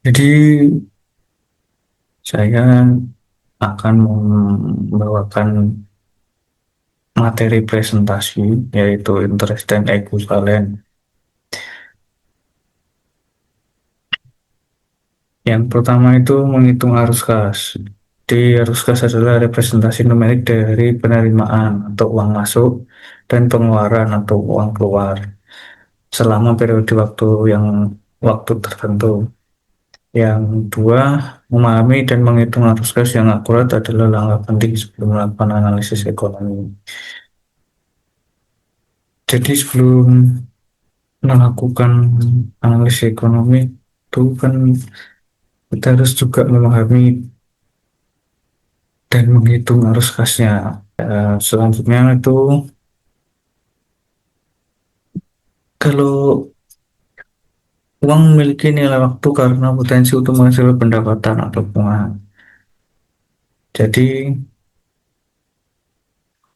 Jadi saya akan membawakan materi presentasi yaitu interest dan equivalent. Yang pertama itu menghitung arus kas. Jadi arus kas adalah representasi numerik dari penerimaan atau uang masuk dan pengeluaran atau uang keluar selama periode waktu tertentu. Yang dua, memahami dan menghitung arus kas yang akurat adalah langkah penting sebelum melakukan analisis ekonomi. Jadi sebelum melakukan analisis ekonomi itu kan kita harus juga memahami dan menghitung arus kasnya. Selanjutnya itu kalau uang memiliki nilai waktu karena potensi untuk menghasilkan pendapatan atau bunga. Jadi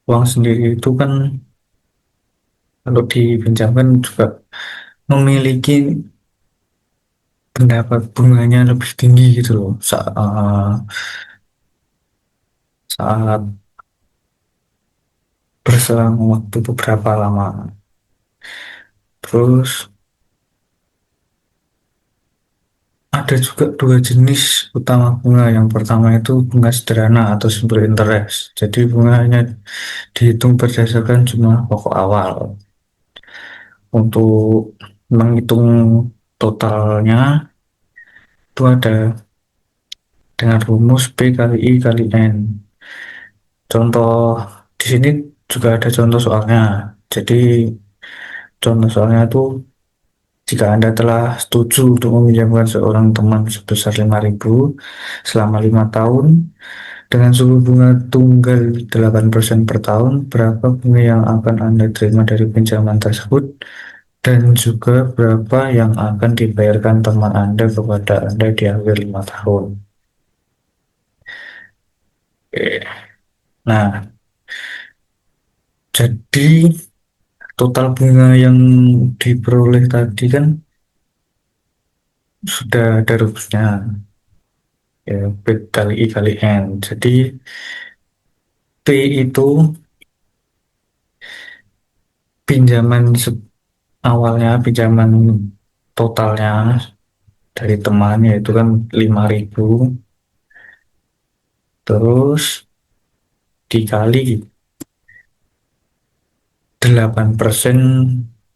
uang sendiri itu kan kalau dipinjamkan juga memiliki pendapat bunganya lebih tinggi gitu loh saat berselang waktu beberapa lama. Terus ada juga dua jenis utama bunga. Yang pertama itu bunga sederhana atau simple interest. Jadi bunganya dihitung berdasarkan jumlah pokok awal. Untuk menghitung totalnya itu ada dengan rumus P kali I kali N. Contoh di sini juga ada contoh soalnya. Jadi contoh soalnya itu jika Anda telah setuju untuk meminjamkan seorang teman sebesar 5.000 selama 5 tahun dengan suku bunga tunggal 8% per tahun, berapa bunga yang akan Anda terima dari pinjaman tersebut dan juga berapa yang akan dibayarkan teman Anda kepada Anda di akhir 5 tahun. Oke. Nah, jadi total bunga yang diperoleh tadi kan sudah ada rumusnya, ya P kali I kali N. Jadi P itu pinjaman awalnya, pinjaman totalnya dari teman yaitu kan 5.000, terus dikali 8%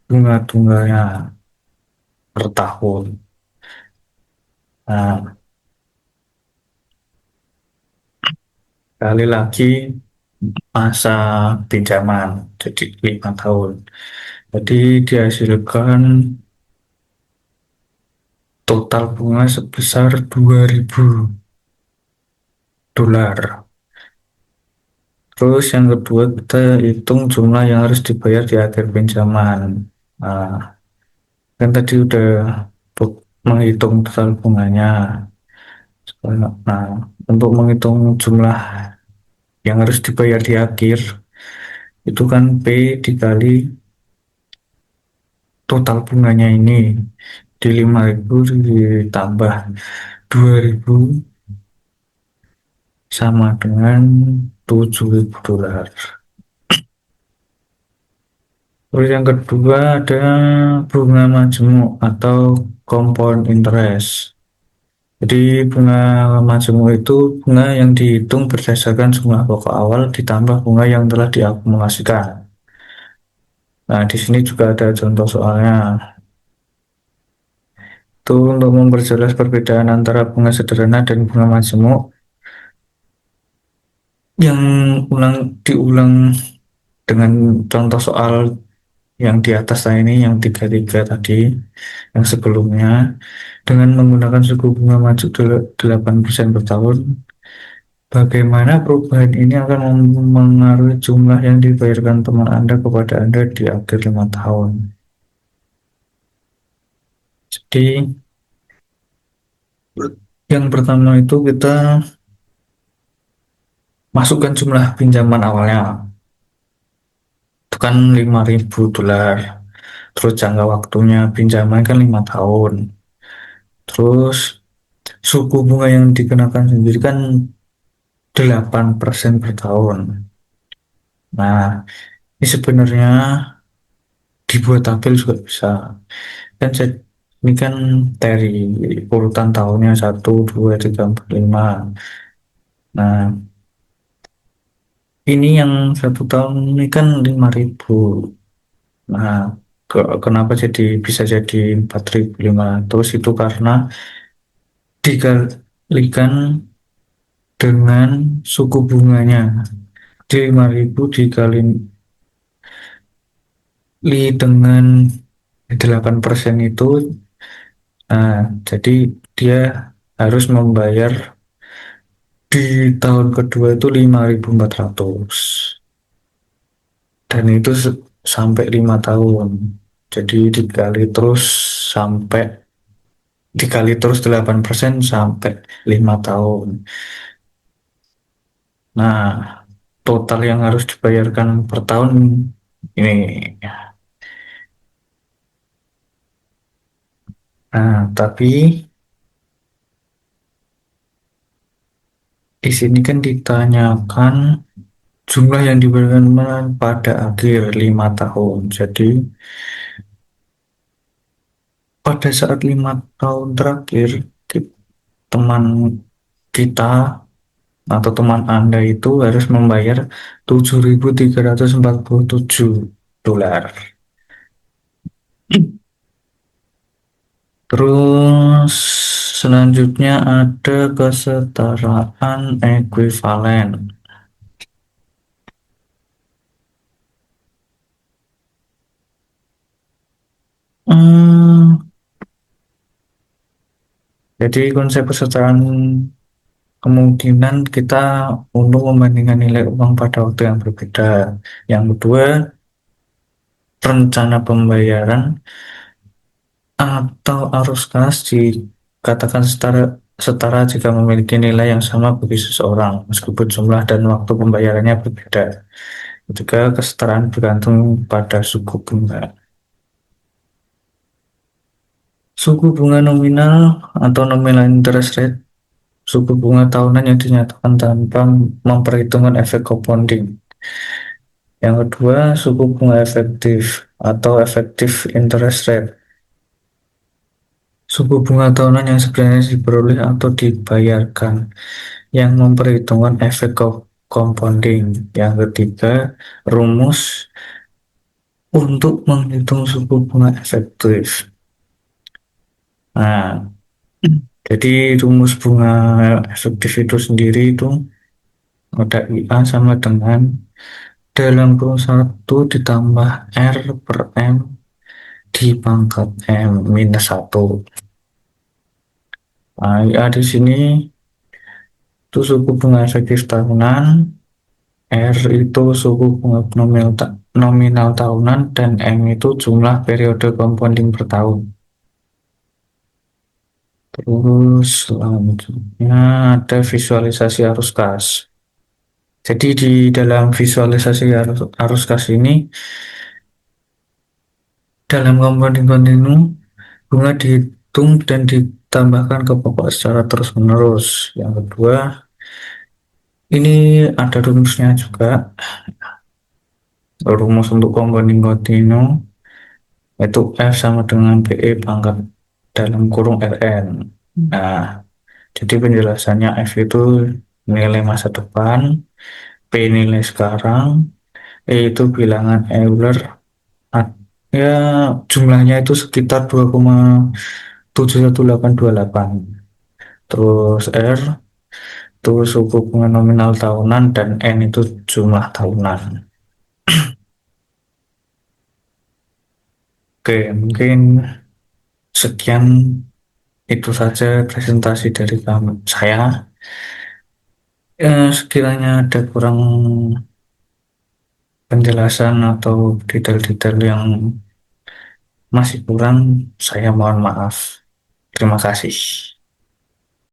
bunga tunggalnya per tahun. Nah, kali lagi masa pinjaman jadi 5 tahun. Jadi dihasilkan total bunga sebesar 2.000 dolar. Terus yang kedua kita hitung jumlah yang harus dibayar di akhir pinjaman. Nah, kan tadi udah menghitung total bunganya. Nah, untuk menghitung jumlah yang harus dibayar di akhir itu kan P dikali total bunganya ini di 5.000 ditambah 2.000 sama dengan 7.000 dolar. Terus yang kedua ada bunga majemuk atau compound interest. Jadi bunga majemuk itu bunga yang dihitung berdasarkan jumlah pokok awal ditambah bunga yang telah diakumulasikan. Nah, di sini juga ada contoh soalnya. Itu untuk memperjelas perbedaan antara bunga sederhana dan bunga majemuk yang diulang dengan contoh soal yang di atas ini, yang 33 tadi, yang sebelumnya, dengan menggunakan suku bunga maju 8% per tahun, bagaimana perubahan ini akan mempengaruhi jumlah yang dibayarkan teman Anda kepada Anda di akhir 5 tahun. Jadi, yang pertama itu kita masukkan jumlah pinjaman awalnya, itu kan 5.000 dolar. Terus jangka waktunya pinjaman kan 5 tahun. Terus suku bunga yang dikenakan sendiri kan 8% per tahun. Nah, ini sebenarnya dibuat tabel juga bisa. Kan ini kan dari urutan tahunnya 1, 2, 3, 4, 5. Nah, ini yang 1 tahun ini kan 5.000. Nah, kenapa bisa jadi 4.500 itu karena dikalikan dengan suku bunganya. Jadi 5.000 dikali dengan 8% itu, nah, jadi dia harus membayar di tahun kedua itu 5.400 dan itu sampai 5 tahun. Jadi sampai dikali terus 8% sampai 5 tahun. Nah, total yang harus dibayarkan per tahun ini. Nah, tapi di sini kan ditanyakan jumlah yang diberikan pada akhir 5 tahun. Jadi pada saat 5 tahun terakhir, teman kita atau teman Anda itu harus membayar 7.347 dolar. Terus selanjutnya ada kesetaraan ekuivalen. Hmm, jadi konsep kesetaraan kemungkinan kita untuk membandingkan nilai uang pada waktu yang berbeda. Yang kedua, rencana pembayaran atau arus kas dikatakan setara setara jika memiliki nilai yang sama bagi seseorang, meskipun jumlah dan waktu pembayarannya berbeda. Juga kesetaraan bergantung pada suku bunga. Suku bunga nominal atau nominal interest rate, suku bunga tahunan yang dinyatakan tanpa memperhitungkan efek compounding. Yang kedua, suku bunga efektif atau effective interest rate. Suku bunga tahunan yang sebenarnya diperoleh atau dibayarkan yang memperhitungkan efek compounding. Yang ketiga, rumus untuk menghitung suku bunga efektif. Nah, jadi rumus bunga efektif itu sendiri itu ada IA sama dengan dalam kurung 1 ditambah R per M di pangkat M minus 1. Nah, IA di sini itu suku bunga efektif tahunan, R itu suku bunga nominal tahunan, dan M itu jumlah periode compounding per tahun. Terus selanjutnya ada visualisasi arus kas. Jadi di dalam visualisasi arus kas ini, dalam compounding kontinu, bunga dihitung dan ditambahkan ke pokok secara terus-menerus. Yang kedua, ini ada rumusnya juga. Rumus untuk compounding kontinu yaitu F sama dengan PE pangkat dalam kurung RN. Nah, jadi penjelasannya F itu nilai masa depan, P nilai sekarang, E itu bilangan Euler, ya jumlahnya itu sekitar 2,71828. Terus R itu suku bunga nominal tahunan, dan N itu jumlah tahunan. Oke, mungkin sekian itu saja presentasi dari saya. Sekiranya ada kurang penjelasan atau detail-detail yang masih kurang, saya mohon maaf. Terima kasih.